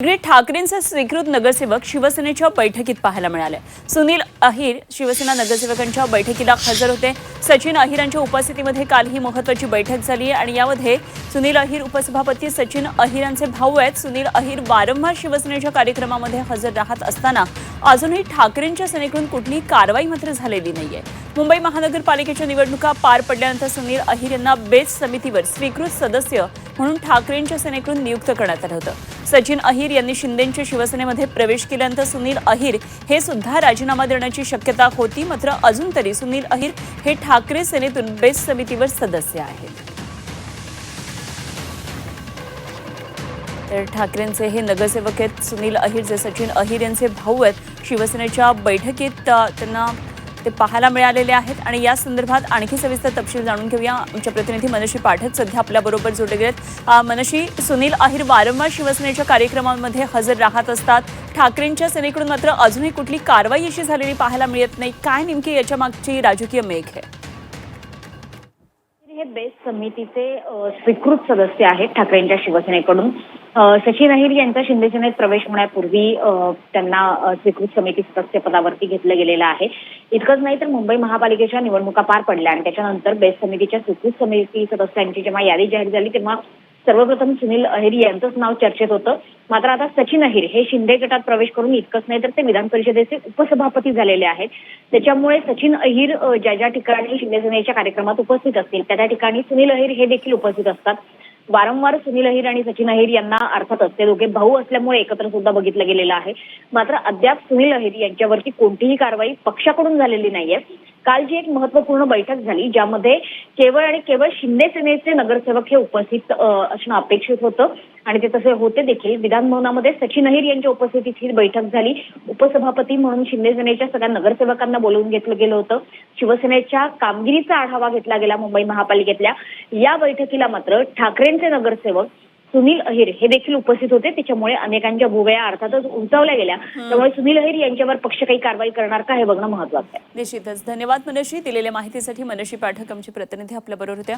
ठाकरेंचा स्वीकृत नगरसेवक शिवसेनेच्या बैठकीत पाहायला मिळाले। सुनील अहिर शिवसेना नगरसेवकांच्या बैठकीला हजर होते। सचिन अहिरांच्या उपस्थितीमध्ये काल ही महत्त्वाची बैठक झाली आणि यामध्ये सुनील अहिर उपसभापती सचिन अहिरांचे भाऊ आहेत। सुनील अहिर वारंवार शिवसेनेच्या कार्यक्रमामध्ये हजर राहत असताना अजूनही ठाकरेंच्या सेनेकडून कुठलीही कारवाई मात्र झालेली नाहीये। मुंबई महानगरपालिकेच्या निवडणुका पार पडल्यानंतर सुनील अहिर यांना बेस्ट समितीवर स्वीकृत सदस्य म्हणून ठाकरेंच्या सेनेकडून नियुक्त करण्यात आलं होतं। सचिन अहिर यांनी शिंदेंच्या शिवसेनेमध्ये प्रवेश केल्यानंतर सुनील अहिर हे सुद्धा राजीनामा देण्याची शक्यता होती, मात्र अजून तरी सुनील अहिर हे ठाकरे सेनेतून बेस्ट समितीवर सदस्य आहेत। तर ठाकरेंचे हे नगरसेवक आहेत सुनील अहिर, जे सचिन अहिर यांचे भाऊ आहेत। शिवसेनेच्या बैठकीत त्यांना ते पाहायला मिळालेले आहेत आणि या संदर्भात आणखी सविस्तर तपशील जाणून घेऊया। आमच्या प्रतिनिधी मनशी पाठक सध्या आपल्या बरोबर जोडले गेलेत। मनशी, सुनील अहिर वारंवार शिवसेनेच्या कार्यक्रमांमध्ये हजर राहत असतात, ठाकरेंच्या सेनेकडून मात्र अजूनही कुठली कारवाई अशी झालेली पाहायला मिळत नाही, काय नेमकी याच्या मागची राजकीय मेघ आहे? हे बेस्ट समितीचे स्वीकृत सदस्य आहेत ठाकरेंच्या शिवसेनेकडून। सचिन अहिर यांचा शिंदे सेनेत प्रवेश होण्यापूर्वी त्यांना स्वीकृत समिती सदस्य पदावरती घेतलं गेलेलं आहे। इतकंच नाही तर मुंबई महापालिकेच्या निवडणुका पार पडल्या आणि त्याच्यानंतर बेस्ट समितीच्या स्वीकृत समिती सदस्यांची जेव्हा यादी जाहीर झाली तेव्हा सर्वप्रथम सुनील अहिर यांचंच नाव चर्चेत होतं। मात्र आता सचिन अहिर हे शिंदे गटात प्रवेश करून इतकंच नाही तर ते विधान परिषदेचे उपसभापती झालेले आहेत। त्याच्यामुळे सचिन अहिर ज्या ज्या ठिकाणी शिंदे सेनेच्या कार्यक्रमात उपस्थित असतील त्या ठिकाणी सुनील अहिर हे देखील उपस्थित असतात। वारंवार सुनील अहिर आणि सचिन अहिर यांना अर्थातच ते दोघे भाऊ असल्यामुळे एकत्र सुद्धा बघितलं गेलेलं आहे। मात्र अद्याप सुनील अहिर यांच्यावरती कोणतीही कारवाई पक्षाकडून झालेली नाहीये। काल जी एक महत्त्वपूर्ण बैठक झाली ज्यामध्ये केवळ आणि केवळ शिंदे सेनेचे नगरसेवक हे उपस्थित असणं अपेक्षित होतं आणि ते तसे होते देखील। विधान भवनामध्ये सचिन अहिर यांच्या उपस्थितीत ही बैठक झाली। उपसभापती म्हणून शिंदे सेनेच्या सगळ्या नगरसेवकांना बोलवून घेतलं गेलं होतं। शिवसेनेच्या कामगिरीचा आढावा घेतला गेला मुंबई महापालिकेतल्या। या बैठकीला मात्र ठाकरेंचे नगरसेवक सुनील अहिर हे देखील उपस्थित होते, त्याच्यामुळे अनेकांच्या भुवया अर्थातच उंचावल्या गेल्या। त्यामुळे सुनील अहिर यांच्यावर पक्ष काही कारवाई करणार का हे बघणं महत्त्वाचं आहे। निश्चितच। धन्यवाद मनशी, दिलेल्या माहितीसाठी। मनशी पाठक आमचे प्रतिनिधी आपल्या बरोबर होत्या।